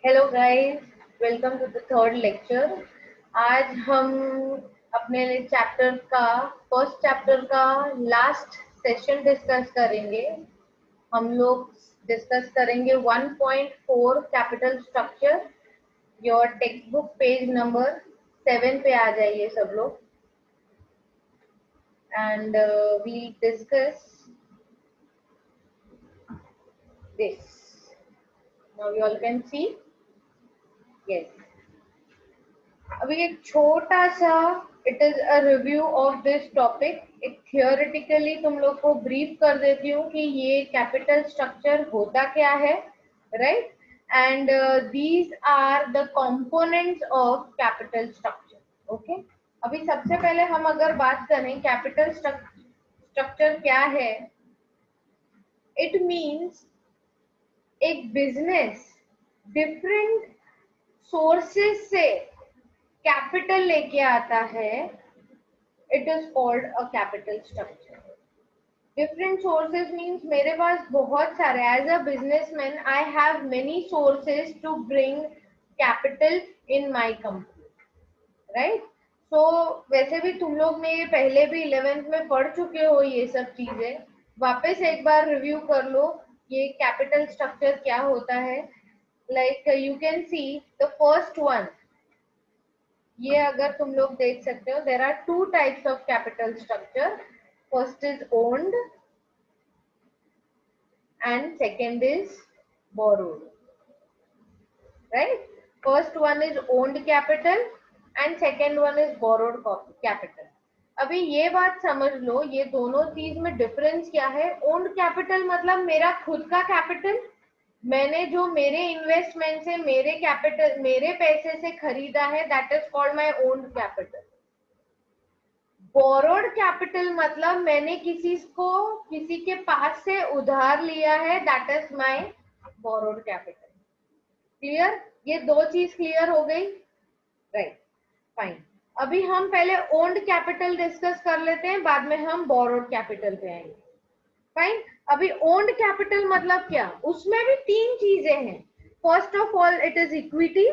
Hello guys, welcome to the third lecture. आज हम अपने चैप्टर का फर्स्ट चैप्टर का लास्ट सेशन डिस्कस करेंगे। हम लोग डिस्कस करेंगे 1.4 capital structure. Your textbook page number 7 पे आ जाइए सब लोग and we discuss this. Now you all can see. Yes, अभी एक छोटा सा it is a review of this topic. एक थियोरेटिकली तुम लोग को ब्रीफ कर देती हूँ कि ये कैपिटल स्ट्रक्चर होता क्या है, right? And these are the components of capital structure. Okay, अभी सबसे पहले हम अगर बात करें कैपिटल स्ट्रक्चर क्या है, इट मीन्स एक बिजनेस डिफरेंट सोर्सेस से कैपिटल लेके आता है, it is called a capital structure. Different sources means मेरे पास बहुत सारे, as a businessman I have many sources to bring capital in my company, right? So वैसे भी तुम लोग ने ये पहले भी 11th में पढ़ चुके हो ये सब चीजें। वापस एक बार रिव्यू कर लो ये कैपिटल स्ट्रक्चर क्या होता है। Like you can see the first one, ये अगर तुम लोग देख सकते हो, there are two types of capital structure. First is owned and second is borrowed, right? First one is owned capital and second one is borrowed capital. अभी ये बात समझ लो, ये दोनों चीज में डिफरेंस क्या है। ओन्ड कैपिटल मतलब मेरा खुद का कैपिटल, मैंने जो मेरे इन्वेस्टमेंट से मेरे कैपिटल मेरे पैसे से खरीदा है, that is called my owned capital. Borrowed capital मतलब मैंने किसी के पास से उधार लिया है, that is my borrowed capital. Clear? ये दो चीज क्लियर हो गई, राइट? फाइन। अभी हम पहले ओन्ड कैपिटल डिस्कस कर लेते हैं, बाद में हम बोरोड कैपिटल पे आएंगे। फाइन। अभी ओन्ड कैपिटल मतलब क्या, उसमें भी तीन चीजें हैं। First of all it is equity,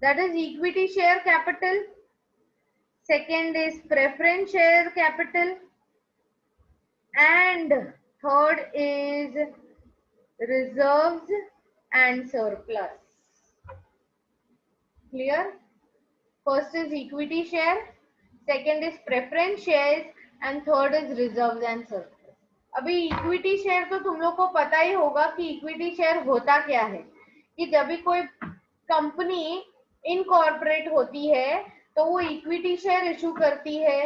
that is equity share capital. Second is preference share capital, and third is reserves and surplus. Clear? First is equity share, second is preference shares, and third is reserves and surplus. अभी equity share तो तुम लोग को पता ही होगा कि equity share होता क्या है। कि जब भी कोई कंपनी इनकॉर्पोरेट होती है तो वो इक्विटी शेयर इशू करती है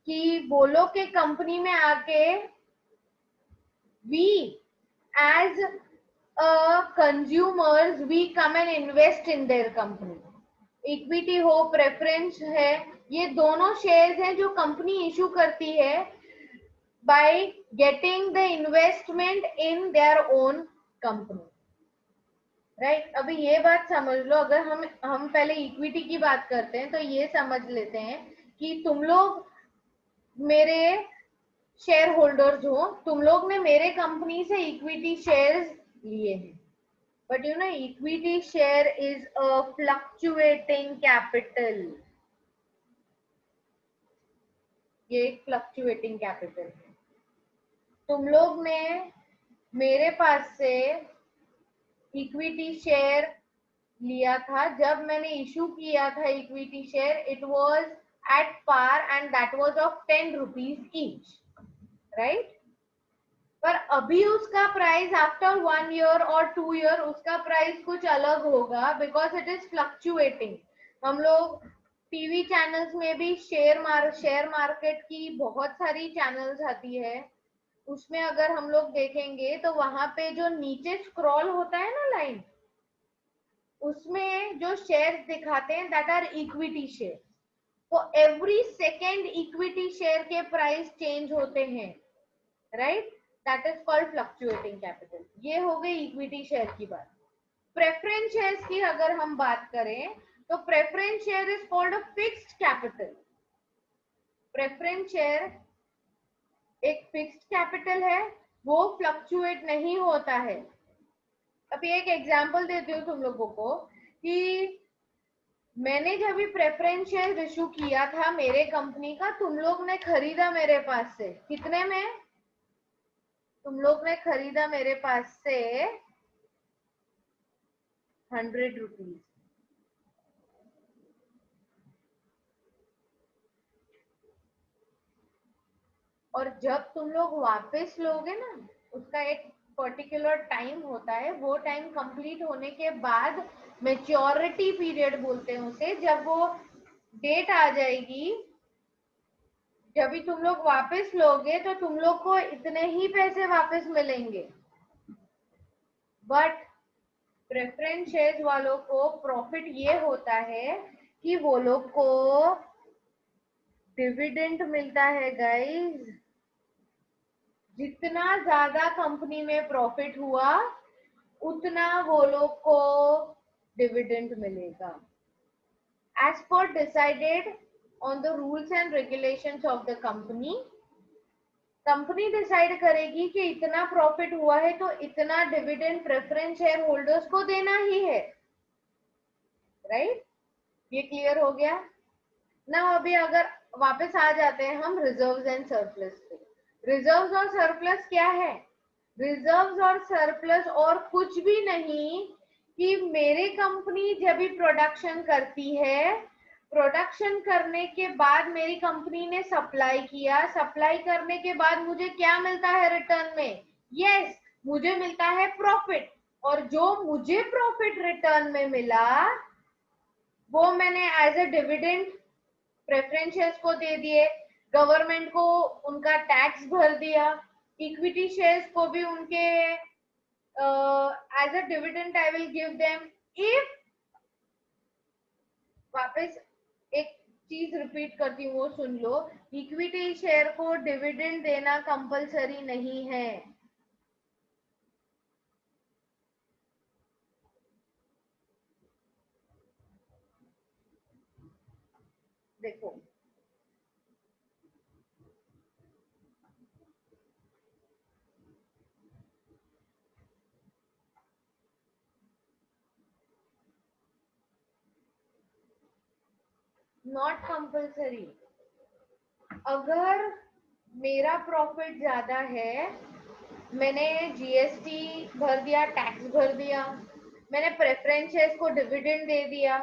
कि वो लोग के कंपनी में आके we as consumers we come and invest in their company। Equity हो प्रेफरेंस है, ये दोनों शेयर्स हैं जो कंपनी इशू करती है by getting the investment in their own company, right? अभी ये बात समझ लो, अगर हम पहले इक्विटी की बात करते हैं तो ये समझ लेते हैं कि तुम लोग मेरे शेयर होल्डर्स हो, तुम लोग ने मेरे कंपनी से इक्विटी शेयर्स लिए हैं। But you know equity share is a fluctuating capital. ये एक फ्लक्चुएटिंग कैपिटल है। तुम लोग ने मेरे पास से इक्विटी शेयर लिया था, जब मैंने इशू किया था equity share, it was at par and that was of 10 rupees each, right? पर अभी उसका प्राइस आफ्टर 1 ईयर और 2 ईयर उसका प्राइस कुछ अलग होगा, बिकॉज इट इज फ्लक्चुएटिंग। हम लोग टीवी चैनल्स में भी शेयर मार्केट की बहुत सारी चैनल्स आती है, उसमें अगर हम लोग देखेंगे तो वहां पे जो नीचे स्क्रॉल होता है ना लाइन, उसमें जो शेयर्स दिखाते हैं दैट आर इक्विटी शेयर। तो एवरी सेकेंड इक्विटी शेयर के प्राइस चेंज होते हैं, right? That is called fluctuating capital. ये हो गई इक्विटी शेयर की बात। प्रेफरेंस शेयर्स की अगर हम बात करें तो preference share is called a fixed capital. Preference share एक फिक्स्ड कैपिटल है, वो फ्लक्चुएट नहीं होता है। अभी एक एग्जांपल देती हूँ तुम लोगों को कि मैंने जब भी प्रेफरेंस शेयर इशू किया था मेरे कंपनी का, तुम लोग ने खरीदा मेरे पास से कितने में? तुम लोग ने खरीदा मेरे पास से 100 रुपीज। और जब तुम लोग वापस लोगे ना, उसका एक पर्टिकुलर टाइम होता है, वो टाइम कंप्लीट होने के बाद मेच्योरिटी पीरियड बोलते हैं उसे, जब वो डेट आ जाएगी, जब भी तुम लोग वापस लोगे तो तुम लोग को इतने ही पैसे वापस मिलेंगे। बट प्रेफरेंस शेयर्स वालों को प्रॉफिट ये होता है कि वो लोग को डिविडेंड मिलता है गाइस। जितना ज्यादा कंपनी में प्रॉफिट हुआ उतना वो लोग को डिविडेंड मिलेगा, as per decided on the rules and regulations of the company. Company decide करेगी कि इतना प्रॉफिट हुआ है तो इतना डिविडेंड प्रेफरेंस शेयर होल्डर्स को देना ही है, राइट? ये क्लियर हो गया ना? अभी अगर वापस आ जाते हैं हम रिजर्व्स एंड सरप्लस पे। रिजर्व्स और सरप्लस क्या है? रिजर्व्स और सरप्लस और कुछ भी नहीं कि मेरी कंपनी जब भी प्रोडक्शन करती है, प्रोडक्शन करने के बाद मेरी कंपनी ने सप्लाई किया, सप्लाई करने के बाद मुझे क्या मिलता है रिटर्न में? यस, मुझे मिलता है प्रॉफिट। और जो मुझे प्रॉफिट रिटर्न में मिला वो मैंने as a dividend preference shares को दे दिए, गवर्नमेंट को उनका टैक्स भर दिया, इक्विटी शेयर्स को भी उनके as a dividend I will give them. If वापस एक चीज रिपीट करती हूँ, वो सुन लो, इक्विटी शेयर को डिविडेंड देना कंपलसरी नहीं है। देखो, नॉट कंपलसरी। अगर मेरा प्रॉफिट ज्यादा है, मैंने जीएसटी भर दिया, टैक्स भर दिया, मैंने प्रेफरेंस शेयर्स को डिविडेंड दे दिया,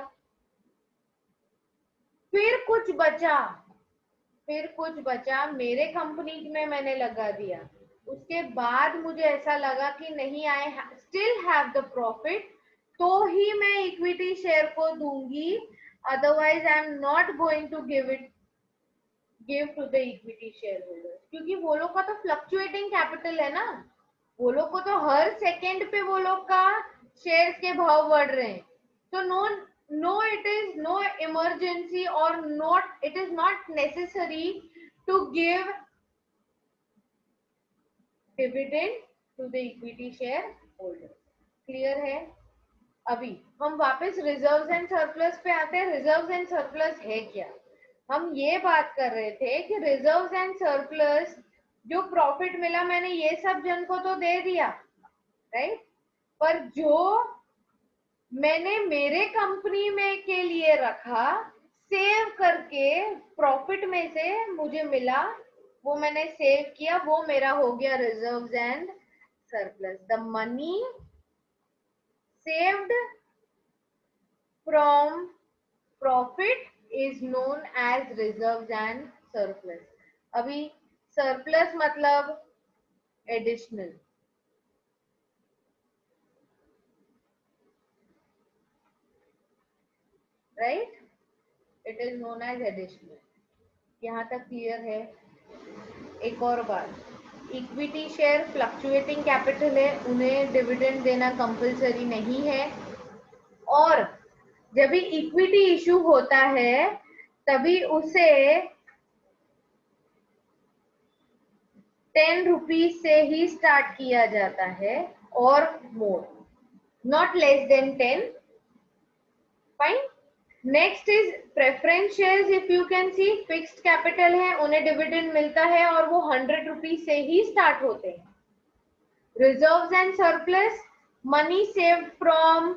फिर कुछ बचा, मेरे कंपनी में मैंने लगा दिया, उसके बाद मुझे ऐसा लगा कि नहीं, I still have the profit, तो ही मैं इक्विटी शेयर को दूंगी। Otherwise I am not going to give to the equity shareholders, क्योंकि वो लोग का तो फ्लक्चुएटिंग कैपिटल है ना, वो लोग को तो हर सेकेंड पे वो लोग का शेयर्स के भाव बढ़ रहे हैं। तो no it is no emergency और not it is not necessary to give dividend to the equity shareholder. Clear है? अभी हम वापस रिजर्व्स एंड सरप्लस पे आते हैं। रिजर्व्स एंड सरप्लस है क्या? हम ये बात कर रहे थे कि रिजर्व्स एंड सरप्लस, जो प्रॉफिट मिला मैंने ये सब जन को तो दे दिया, राइट? पर जो मैंने मेरे कंपनी में के लिए रखा, सेव करके, प्रॉफिट में से मुझे मिला, वो मैंने सेव किया, वो मेरा हो गया reserves and surplus. The money saved from profit is known as reserves and surplus. अभी सरप्लस मतलब additional, right? It is known as additional. यहाँ तक क्लियर है? एक और बात, इक्विटी शेयर फ्लक्चुएटिंग कैपिटल है, उन्हें डिविडेंड देना कंपलसरी नहीं है। और जब भी इक्विटी इशू होता है तभी उसे 10 रुपीज से ही स्टार्ट किया जाता है, और more, not less than 10। Fine. Next is preference shares. If you can see, fixed capital है, उन्हें डिविडेंड मिलता है और वो 100 रुपीज से ही स्टार्ट होते हैं। Reserves and surplus, money saved from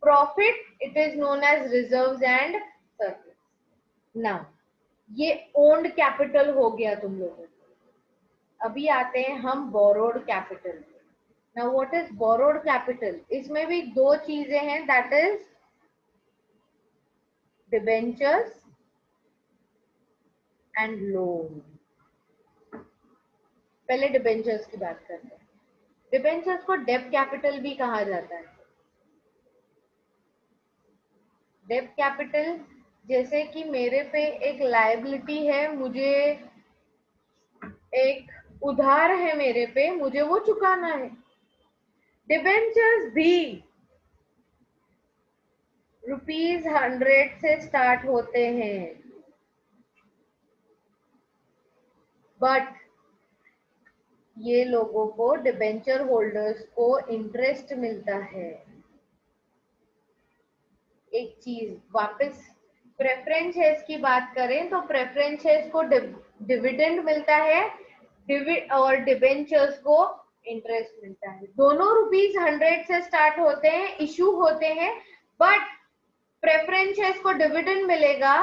profit, it is known as reserves and surplus. Now ये owned capital हो गया तुम लोगों को। अभी आते हैं हम borrowed capital। Now what is borrowed capital? इसमें भी दो चीजें हैं, that is debentures and loan। पहले debentures की बात करते हैं। debentures को debt capital भी कहा जाता है। डेब्ट कैपिटल, जैसे कि मेरे पे एक लायबिलिटी है, मुझे एक उधार है मेरे पे, मुझे वो चुकाना है। डिबेंचर्स भी ₹100 से स्टार्ट होते हैं, बट ये लोगों को, डिबेंचर होल्डर्स को इंटरेस्ट मिलता है। एक चीज वापस प्रेफरेंस शेयर्स की बात करें तो प्रेफरेंस शेयर्स को डिविडेंड मिलता है और डिबेंचर्स को इंटरेस्ट मिलता है। दोनों ₹100 से स्टार्ट होते हैं, इशू होते हैं, बट प्रेफरेंस शेयर्स को डिविडेंड मिलेगा,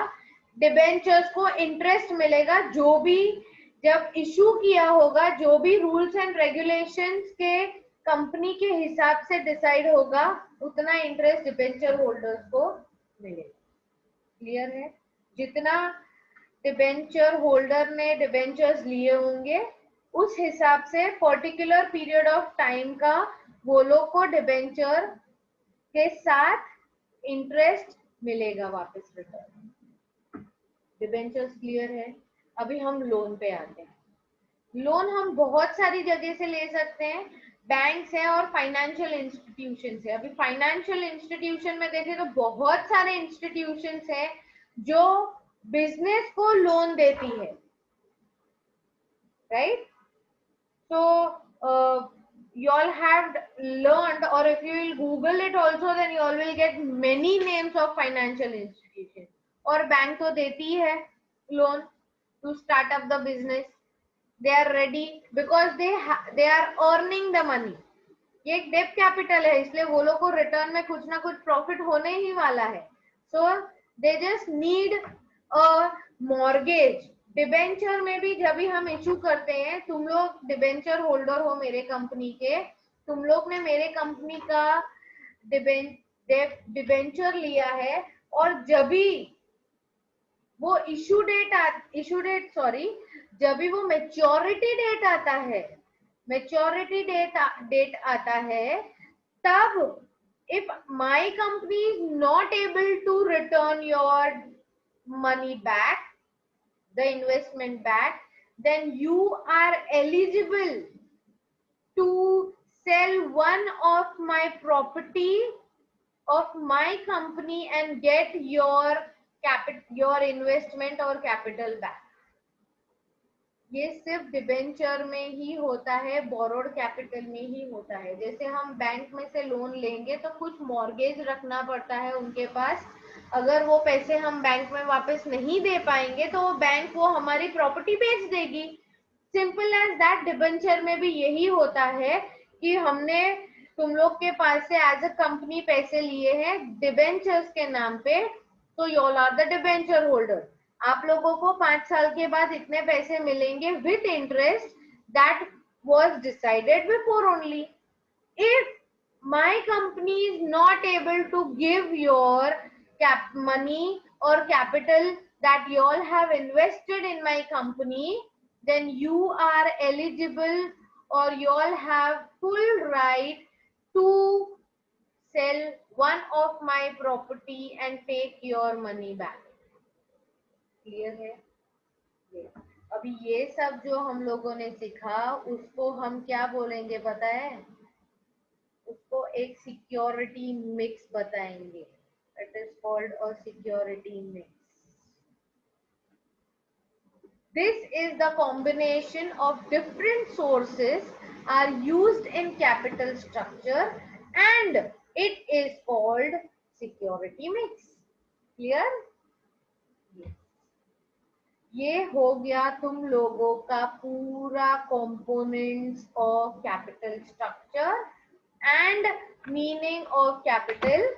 डिबेंचर्स को इंटरेस्ट मिलेगा। जो भी जब इशू किया होगा, जो भी रूल्स एंड रेगुलेशंस के कंपनी के हिसाब से डिसाइड होगा, उतना इंटरेस्ट डिबेंचर होल्डर्स को मिलेगा। क्लियर है? जितना डिबेंचर होल्डर ने डिबेंचर्स लिए होंगे, उस हिसाब से पर्टिकुलर पीरियड ऑफ टाइम का वो लोग को डिबेंचर के साथ इंटरेस्ट मिलेगा वापस रिटर्न। डिबेंचर्स क्लियर है? अभी हम लोन पे आते हैं। लोन हम बहुत सारी जगह से ले सकते हैं, बैंक्स है और फाइनेंशियल इंस्टीट्यूशंस है। अभी फाइनेंशियल इंस्टीट्यूशन में देखें तो बहुत सारे इंस्टीट्यूशंस है जो बिजनेस को लोन देती है, right? So you all have learned, or if you will Google it also, then you all will get many names of financial institutions. और बैंक तो देती है loan to start up the business. They are ready because they are earning the money. ये एक डेब्ट capital है, इसलिए वो लोग को रिटर्न में कुछ ना कुछ प्रॉफिट होने ही वाला है। So they just need a mortgage. Debenture में भी जब भी हम इशू करते हैं, तुम लोग डिबेंचर होल्डर हो मेरे कंपनी के, तुम लोग ने मेरे कंपनी का डिबेंचर लिया है, और जब भी वो जब भी वो मेच्योरिटी डेट आता है, मेच्योरिटी डेट आता है, तब if my company is not able to return your money back, the investment back, then you are eligible to sell one of my property of my company and get your investment or capital back. ये सिर्फ debenture में ही होता है, borrowed capital में ही होता है। जैसे हम बैंक में से लोन लेंगे तो कुछ मॉर्गेज रखना पड़ता है उनके पास, अगर वो पैसे हम बैंक में वापस नहीं दे पाएंगे तो वो बैंक वो हमारी प्रॉपर्टी बेच देगी। Simple as that. डिबेंचर में भी यही होता है कि हमने तुम लोग के पास से एज अ कंपनी पैसे लिए हैं डिबेंचर्स के नाम पे, तो you all are the debenture holder. आप लोगों को 5 साल के बाद इतने पैसे मिलेंगे with interest, that was decided before only. If my company is not able to give your money or capital that you all have invested in my company, then you are eligible, or you all have full right to sell one of my property and take your money back. Clear है? अभी ये सब जो हम लोगों ने सीखा, उसको हम क्या बोलेंगे पता है? उसको एक सिक्योरिटी मिक्स बताएंगे। It is called a security mix. This is the combination of different sources are used in capital structure and it is called security mix. Clear? ये हो गया तुम लोगों का पूरा components of capital structure and meaning of capital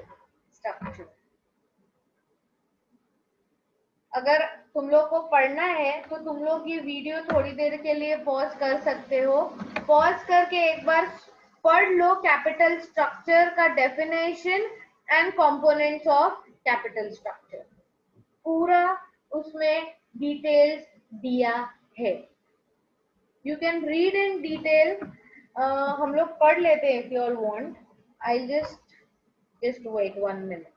structure. अगर तुम लोग को पढ़ना है तो तुम लोग ये वीडियो थोड़ी देर के लिए पॉज कर सकते हो. पॉज करके एक बार पढ़ लो कैपिटल स्ट्रक्चर का definition and components of capital structure. पूरा उसमें डिटेल्स दिया है. You can read in detail. हम लोग पढ़ लेते हैं. If you all want, I just wait 1 minute.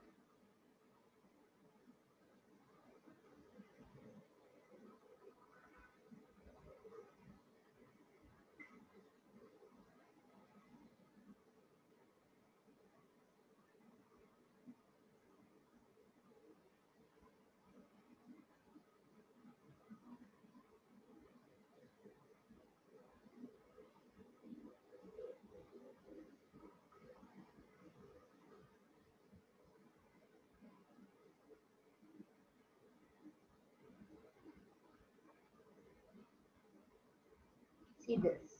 See this.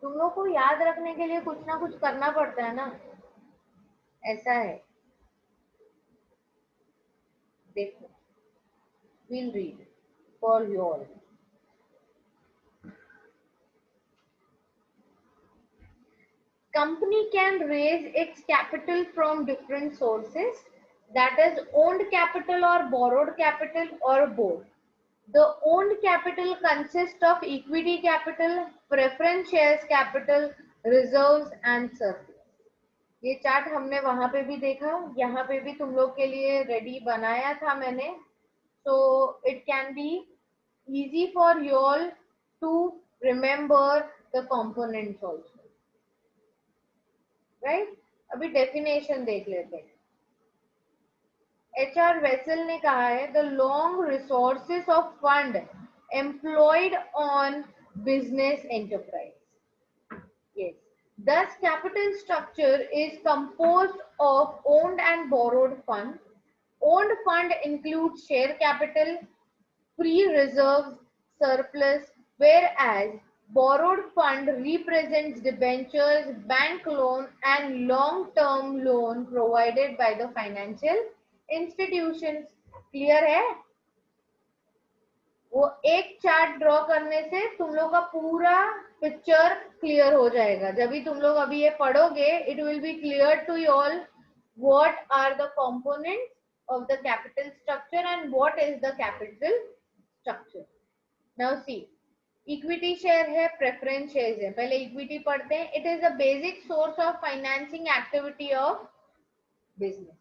तुम लोग को याद रखने के लिए कुछ ना कुछ करना पड़ता है ना. ऐसा है. देखो, we'll read for you all. Company can raise its capital from different sources, that is owned capital or borrowed capital or both. The owned capital consists of equity capital, preference shares capital, reserves and surplus. ये chart हमने वहां पे भी देखा, यहाँ पे भी तुम लोग के लिए रेडी बनाया था मैंने. So it can be easy for you all to remember the components also, right? अभी डेफिनेशन देख लेते हैं. HR वेसल ने कहा है the long resources of fund employed on business enterprise. Yes. Thus, capital structure is composed of owned and borrowed fund. Owned fund includes share capital, free reserves, surplus, whereas borrowed fund represents debentures, bank loan and long-term loan provided by the financial institutions. Clear है? वो एक chart draw करने से तुम लोग का पूरा picture clear हो जाएगा. जब भी तुम लोग अभी ये पढ़ोगे, it will be clear to you all what are the components of the capital structure and what is the capital structure. Now see, equity share है, प्रेफरेंस शेयर्स है. पहले इक्विटी पढ़ते हैं. It is the basic source of financing activity of business.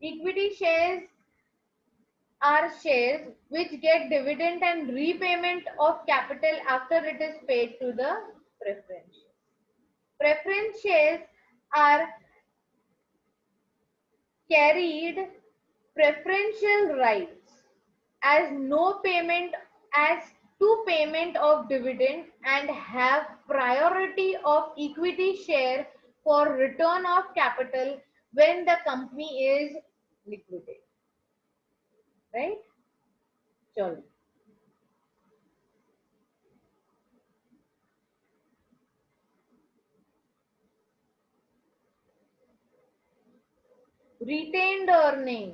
Equity shares are shares which get dividend and repayment of capital after it is paid to the preference shares. Preference shares are carried preferential rights as no payment as to payment of dividend and have priority of equity share for return of capital when the company is liquidated. Right? चलो, retained earning.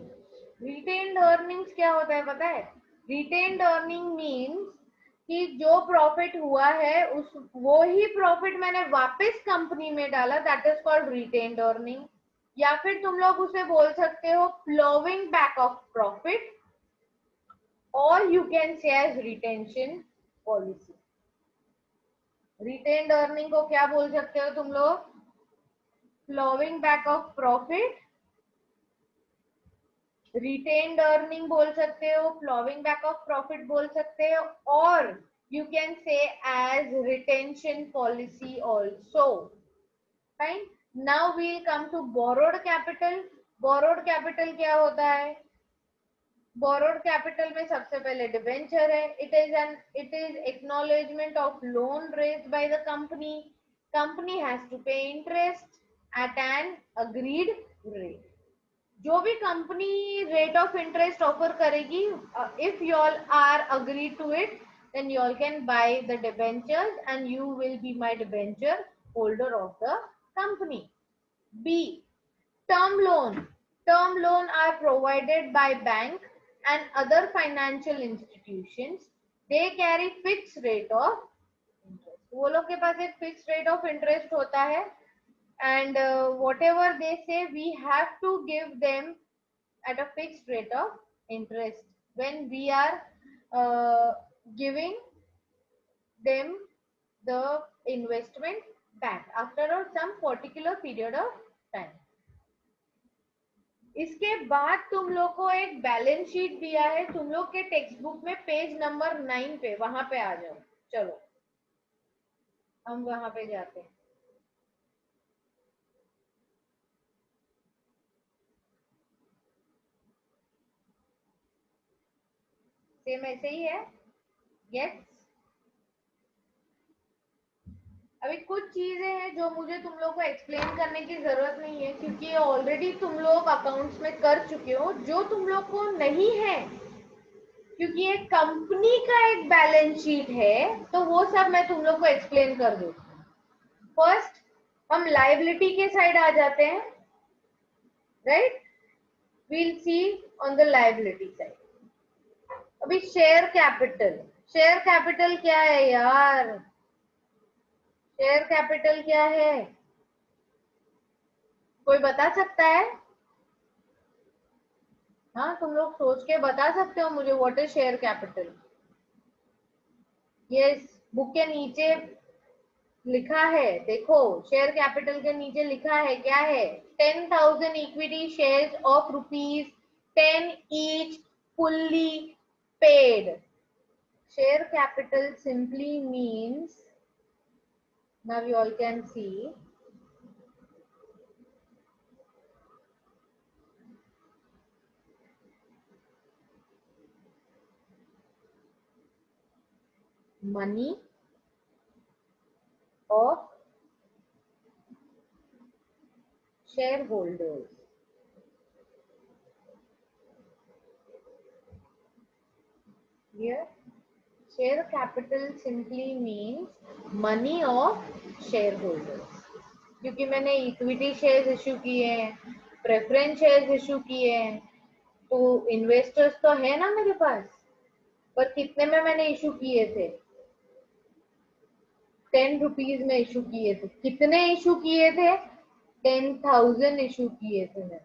Retained earnings क्या होता है पता है? Retained earning means कि जो profit हुआ है उस वो ही प्रॉफिट मैंने वापस कंपनी में डाला, that is called retained earning. या फिर तुम लोग उसे बोल सकते हो ploughing back of profit, or you can say as retention policy. Retained earning को क्या बोल सकते हो तुम लोग? Plowing back of profit, retained earning बोल सकते हो, plowing back of profit बोल सकते हो, और you can say as retention policy also. Fine. Now we'll come to borrowed capital. Borrowed capital क्या होता है? बोरोड कैपिटल में सबसे पहले डिबेंचर है. It is acknowledgement of loan raised by the company. Company has to pay interest at an agreed rate. जो भी company rate of interest offer करेगी, if you all are agree to it, then you all can buy the debentures and you will be my debenture holder of the company. B, term loan. Term loan are provided by bank and other financial institutions. They carry fixed rate of interest. वो लोग के पास एक fixed rate of interest होता है and whatever they say we have to give them at a fixed rate of interest when we are giving them the investment back after some particular period of time. इसके बाद तुम लोग को एक balance sheet दिया है तुम लोग के टेक्स्ट बुक में पेज नंबर 9 पे, वहां पे आ जाओ. चलो हम वहां पे जाते हैं. सेम ऐसे ही है. यस. अभी कुछ चीजें हैं जो मुझे तुम लोग को एक्सप्लेन करने की जरूरत नहीं है क्योंकि ऑलरेडी तुम लोग अकाउंट्स में कर चुके हो. जो तुम लोग को नहीं है क्योंकि ये कंपनी का एक बैलेंस शीट है तो वो सब मैं तुम लोग को एक्सप्लेन कर दूँ. फर्स्ट हम लायबिलिटी के साइड आ जाते हैं. Right, we'll see on the liability side. अभी शेयर कैपिटल. शेयर कैपिटल क्या है यार? शेयर कैपिटल क्या है? कोई बता सकता है? हाँ, तुम लोग सोच के बता सकते हो मुझे what is share capital. Yes, book के नीचे लिखा है. देखो शेयर कैपिटल के नीचे लिखा है क्या है? 10,000 equity shares of ₹10 each fully paid. Share capital simply means, now you all can see, money of shareholders. Here, share capital simply means money of shareholders. क्योंकि मैंने इक्विटी शेयर्स इश्यू किए हैं, प्रेफरेंस शेयर्स इश्यू किए हैं, तो investors तो है ना मेरे पास. पर कितने में मैंने इश्यू किए थे? 10 रुपीज में इशू किए थे. कितने इशू किए थे? 10,000 इशू किए थे मैंने.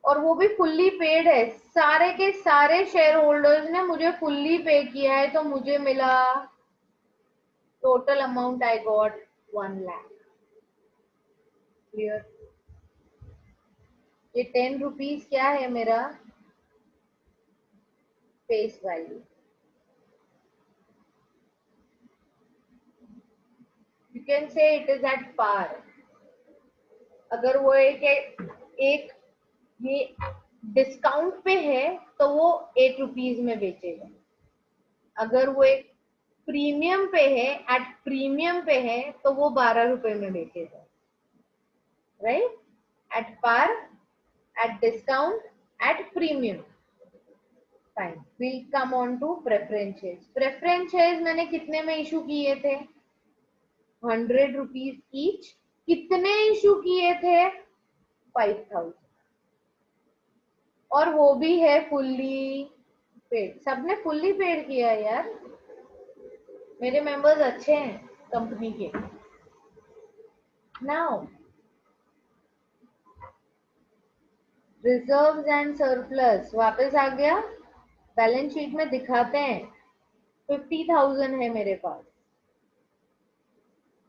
और वो भी फुल्ली पेड है. सारे के सारे शेयर होल्डर्स ने मुझे फुल्ली पे किया है तो मुझे मिला total amount I got 1 lakh. Clear? ये 10 रुपीज क्या है मेरा? Face value. You can say it is at par. अगर वो एक ये डिस्काउंट पे है तो वो 8 रुपीज में बेचेगा. अगर वो एक प्रीमियम पे है, एट प्रीमियम पे है, तो वो 12 रुपए में बेचेगा. Right? At par, at discount, at premium. Fine. Will come on to preference shares. Preference shares मैंने कितने में इशू किए थे? 100 रुपीज ईच. कितने इशू किए थे? 5,000. और वो भी है फुल्ली पेड. सबने फुल्ली पेड किया है यार. मेरे मेंबर्स अच्छे हैं कंपनी के. नाउ रिजर्व्स एंड सरप्लस वापस आ गया. बैलेंस शीट में दिखाते हैं 50,000 है मेरे पास.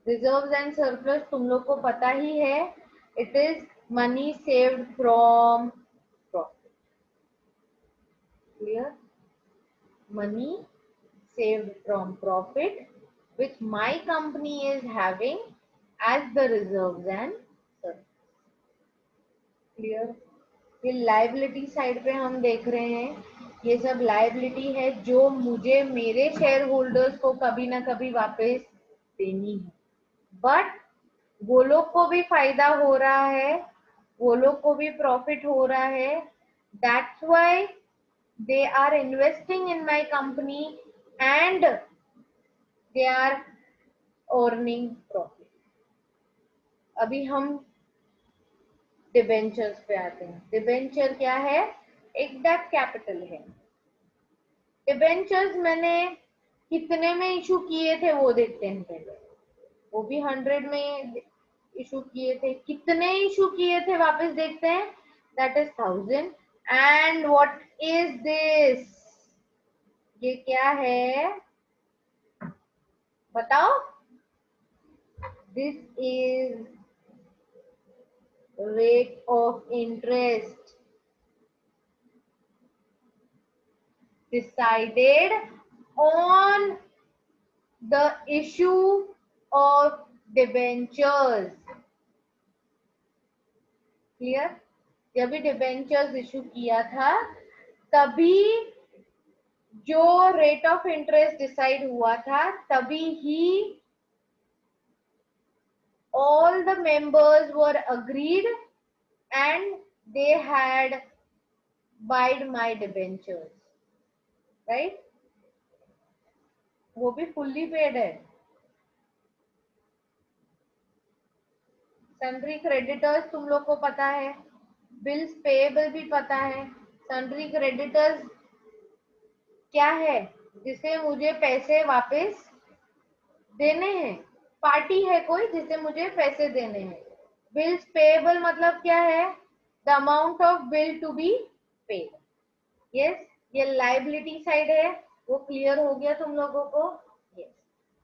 रिजर्व्स एंड सरप्लस तुम लोग को पता ही है. It is money saved from profit. Clear? Money saved from profit which my company is having as the reserves and surplus. Clear? ये लायबिलिटी साइड पे हम देख रहे हैं. ये सब लायबिलिटी है जो मुझे मेरे शेयर होल्डर्स को कभी ना कभी वापस देनी है. बट वो लोग को भी फायदा हो रहा है, वो लोग को भी प्रॉफिट हो रहा है. That's why they are investing in my company and they are earning profit. अभी हम डिबेंचर्स पे आते हैं. डिबेंचर क्या है? एक डेट कैपिटल है. डिबेंचर्स मैंने कितने में इशू किए थे वो देखते हैं पहले. वो भी 100 में इशू किए थे. कितने इशू किए थे वापस देखते हैं. That is 1000. And what is this? ये क्या है बताओ. This is rate of interest decided on the issue of debentures. Clear? जब भी डिबेंचर्स इशू किया था तभी जो रेट ऑफ इंटरेस्ट डिसाइड हुआ था तभी ही all the members were agreed and they had bought my debentures, right? वो भी fully paid है. सन्ड्री क्रेडिटर्स तुम लोग को पता है, बिल्स पेएबल भी पता है. सन्ड्री क्रेडिटर्स क्या है? जिसे मुझे पैसे वापस देने हैं. पार्टी है कोई जिसे मुझे पैसे देने हैं. बिल्स पेएबल मतलब क्या है? The amount of bill to be paid. Yes, ये लाइबिलिटी साइड है. वो क्लियर हो गया तुम लोगों को? यस.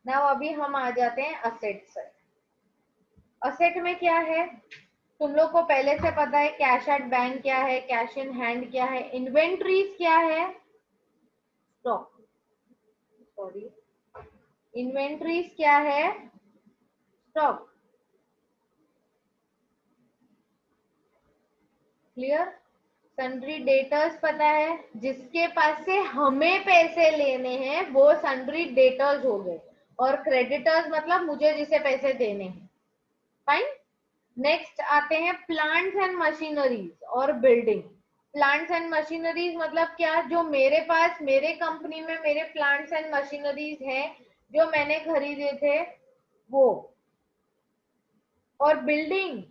नाउ अभी हम आ जाते हैं असेट साइड. असेट में क्या है तुम लोग को पहले से पता है. कैश एट बैंक क्या है, कैश इन हैंड क्या है, इन्वेंट्रीज क्या है, स्टॉक, सॉरी, इन्वेंट्रीज क्या है, स्टॉक. क्लियर? सन्ड्री डेटर्स पता है. जिसके पास से हमें पैसे लेने हैं वो सन्ड्री डेटर्स हो गए. और क्रेडिटर्स मतलब मुझे जिसे पैसे देने हैं. फाइन. नेक्स्ट आते हैं प्लांट्स एंड मशीनरीज और बिल्डिंग. प्लांट्स एंड मशीनरीज मतलब क्या? जो मेरे पास मेरे कंपनी में मेरे प्लांट्स एंड मशीनरीज हैं जो मैंने खरीदे थे वो. और बिल्डिंग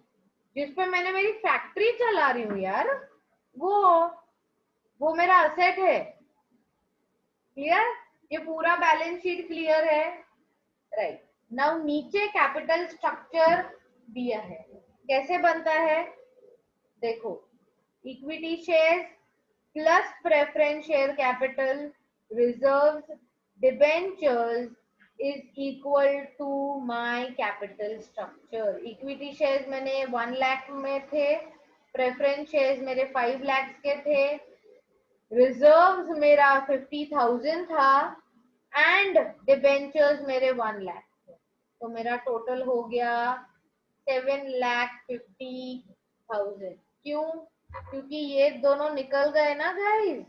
जिसपे मैंने मेरी फैक्ट्री चला रही हूँ यार, वो मेरा असेट है. क्लियर? ये पूरा बैलेंस शीट क्लियर है. राइट. नाउ नीचे कैपिटल स्ट्रक्चर दिया है. कैसे बनता है देखो. Equity shares plus preference share capital reserves debentures is equal to my capital structure. Equity shares मैंने 1 लाख में थे, प्रेफरेंस शेयर्स मेरे 5 लाख के थे, रिजर्व्स मेरा 50,000 था एंड डिबेंचर्स मेरे 1 लाख थे. तो मेरा टोटल हो गया 7,50,000. क्यों? क्योंकि ये दोनों निकल गए ना गाइस.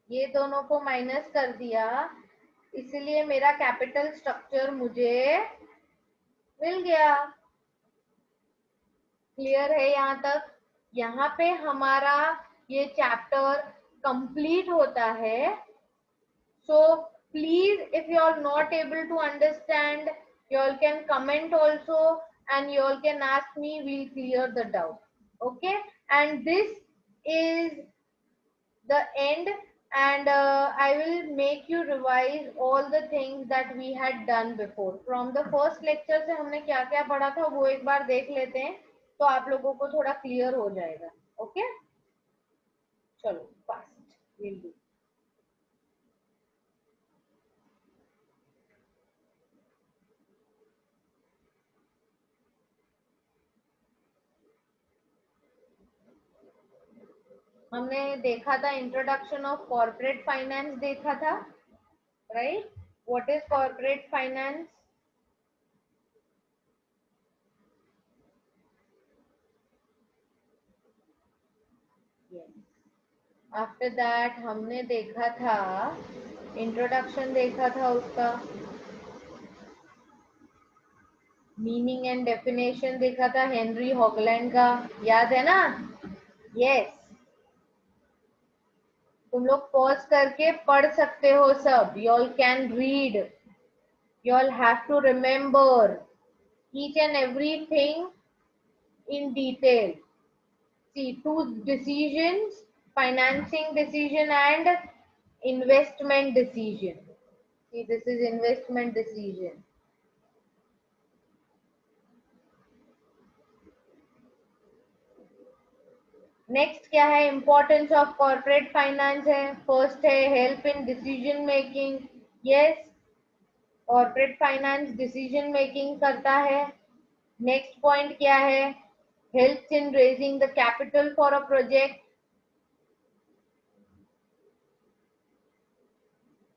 ये दोनों को माइनस कर दिया, इसलिए मेरा कैपिटल स्ट्रक्चर मुझे मिल गया. क्लियर है यहाँ तक? यहाँ पे हमारा ये चैप्टर कंप्लीट होता है. So please if you are not able to understand you all can comment also and you all can ask me. We'll clear the doubt. Okay, and this is the end and I will make you revise all the things that we had done before. From the first lecture से हमने क्या क्या पढ़ा था वो एक बार देख लेते हैं तो आप लोगों को थोड़ा क्लियर हो जाएगा. ओके, चलो फास्ट विल डू. हमने देखा था इंट्रोडक्शन ऑफ कॉर्पोरेट फाइनेंस देखा था. Right? What is corporate finance? After that हमने देखा था इंट्रोडक्शन देखा था उसका, मीनिंग एंड डेफिनेशन देखा था हेनरी हॉगलैंड का. याद है ना? यस, तुम लोग पॉज करके पढ़ सकते हो सब. You all can read. You all have to remember each and everything in detail. See, two decisions: financing decision and investment decision. See, this is investment decision. Next क्या है? इंपॉर्टेंस ऑफ कॉर्पोरेट फाइनेंस है. First है help in decision making. Yes, corporate finance decision making करता है. Next point क्या है? Helps in raising the capital for a project.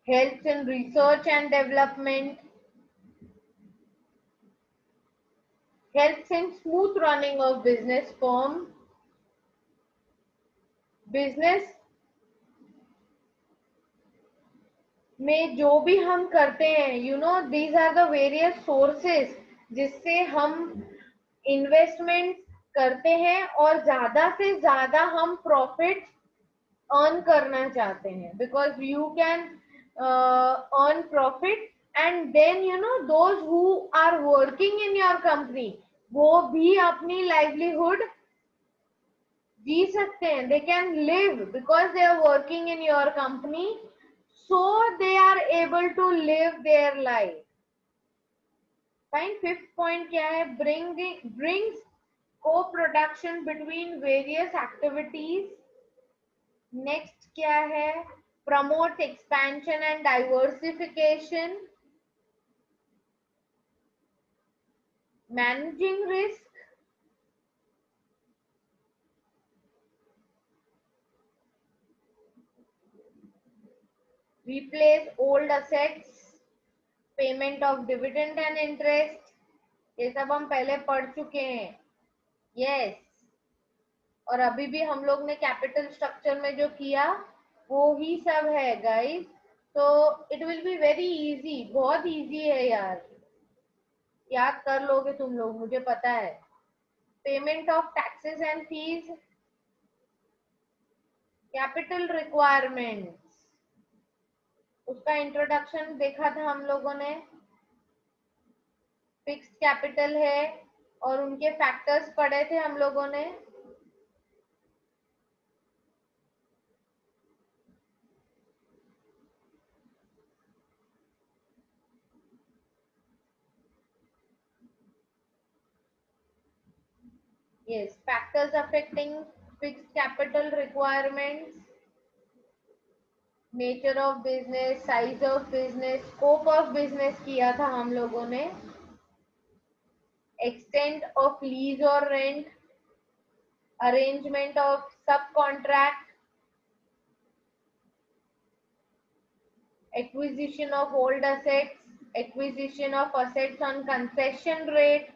Helps in research and development. Helps in smooth running of business firm. Business में जो भी हम करते हैं, you know, these are the various sources जिससे हम इन्वेस्टमेंट करते हैं और ज्यादा से ज्यादा हम प्रॉफिट अर्न करना चाहते हैं. Because you can earn profit and then you know those who are working in your company, वो भी अपनी लाइवलीहुड जी सकते हैं. They can live because they are working in your company, so they are able to live their life. Fine. Fifth point क्या है? Brings co-production between various activities. Next क्या है? Promotes expansion and diversification. Managing risk. Replace old assets. Payment of dividend and interest. ये सब हम पहले पढ़ चुके हैं. Yes. और अभी भी हम लोग ने कैपिटल स्ट्रक्चर में जो किया वो ही सब है गाइस. तो it will be very easy. बहुत इजी है यार, याद कर लोगे तुम लोग, मुझे पता है. Payment of taxes and fees. Capital requirements, उसका इंट्रोडक्शन देखा था हम लोगों ने. फिक्स्ड कैपिटल है और उनके फैक्टर्स पढ़े थे हम लोगों ने. Yes, factors affecting fixed capital requirements. Nature of business, size of business, scope of business किया था हम लोगों ने. एक्सटेंट ऑफ लीज और रेंट. अरेंजमेंट ऑफ सब contract. Acquisition of old assets. Acquisition of assets on concession rate.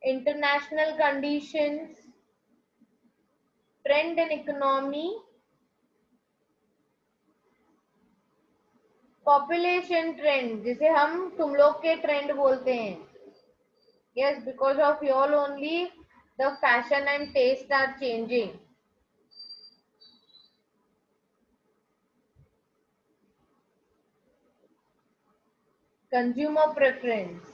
International conditions. Trend in economy. Population trend, जिसे हम तुम लोग के ट्रेंड बोलते हैं. Yes, because of you all only the fashion and taste are changing. Consumer preference.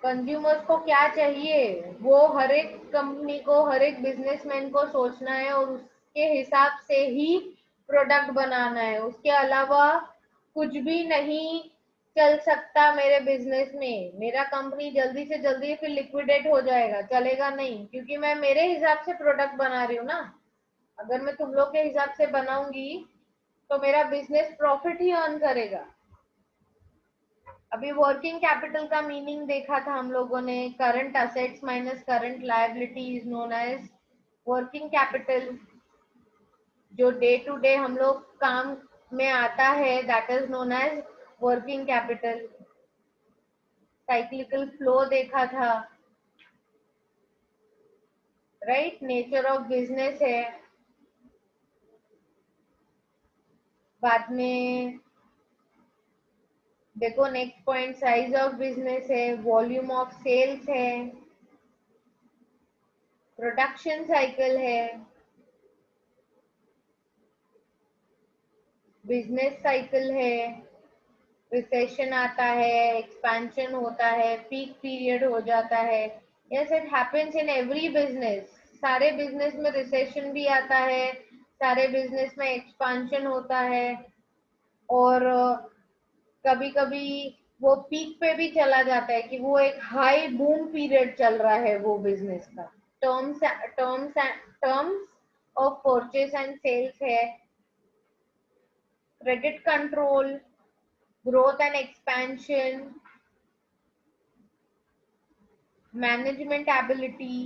Consumers को क्या चाहिए वो हर एक कंपनी को, हर एक बिजनेसमैन को सोचना है और उसके हिसाब से ही प्रोडक्ट बनाना है. उसके अलावा कुछ भी नहीं चल सकता मेरे बिजनेस में. मेरा कंपनी जल्दी से जल्दी फिर लिक्विडेट हो जाएगा, चलेगा नहीं, क्योंकि मैं मेरे हिसाब से प्रोडक्ट बना रही हूँ ना. अगर मैं तुम लोग के हिसाब से बनाऊंगी तो मेरा बिजनेस प्रॉफिट ही अर्न करेगा. अभी वर्किंग कैपिटल का मीनिंग देखा था हम लोगों ने. Current assets minus current liability is known as working capital. जो डे टू डे हम लोग काम में आता है that is known as working capital. Cyclical flow देखा था. राइट, नेचर ऑफ बिजनेस है. बाद में देखो next point size of business है, वॉल्यूम ऑफ सेल्स है. प्रोडक्शन साइकिल है, बिजनेस साइकिल है, रिसेशन आता है, एक्सपेंशन होता है, पीक पीरियड हो जाता है. Yes, it happens in every business. सारे बिजनेस में रिसेशन भी आता है, सारे बिजनेस में एक्सपेंशन होता है, और कभी कभी वो पीक पे भी चला जाता है कि वो एक हाई बूम पीरियड चल रहा है वो बिजनेस का. Terms terms terms of purchase and sales है, credit control, growth and expansion, management ability,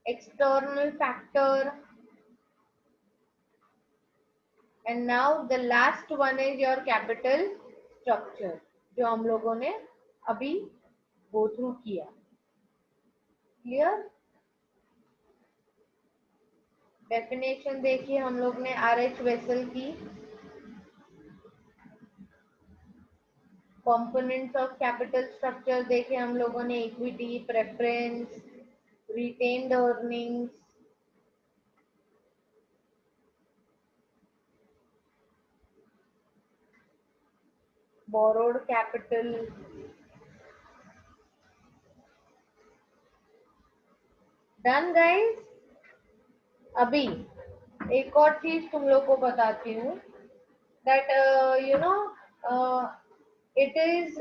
external factor, and now the last one is your capital structure, जो हम लोगों ने अभी go through किया. Clear? Definition देखिए हम लोग ने RH vessel की. Components of capital structure देखे हम लोगों ने, equity, preference, retained earnings, borrowed capital. Done guys? अभी एक और चीज तुम लोग को बताती हूँ, that it is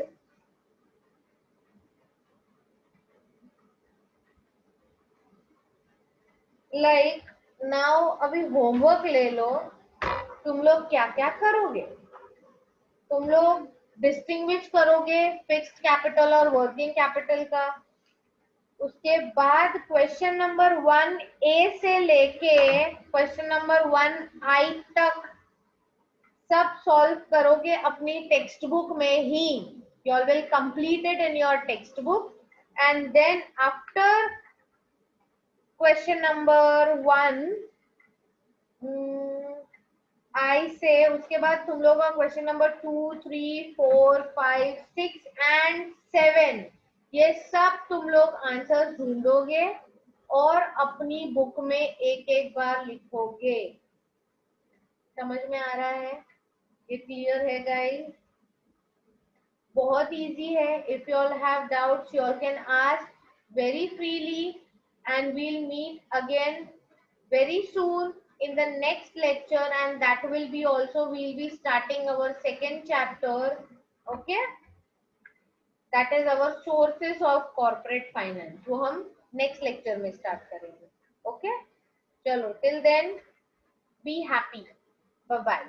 like now. अभी होमवर्क ले लो. तुम लोग क्या क्या करोगे? तुम लोग डिस्टिंग्विश करोगे फिक्स्ड कैपिटल और वर्किंग कैपिटल का. उसके बाद क्वेश्चन नंबर 1A से लेके क्वेश्चन नंबर 1I तक सब सॉल्व करोगे अपनी टेक्स्ट बुक में ही. You all will complete it in your textbook, and then after question number 1 I से उसके बाद तुम लोग क्वेश्चन नंबर 2, 3, 4, 5, 6 and 7 ये सब तुम लोग आंसर ढूंढोगे और अपनी बुक में एक एक बार लिखोगे. समझ में आ रहा है? ये क्लियर है गाइस? बहुत इजी है. If you all have doubts you all can ask very freely, and we'll meet again very soon in the next lecture, and that will be also we'll be starting our second chapter. Okay, that is our sources of corporate finance, वो हम next lecture में start करेंगे. Okay, चलो till then be happy. Bye bye.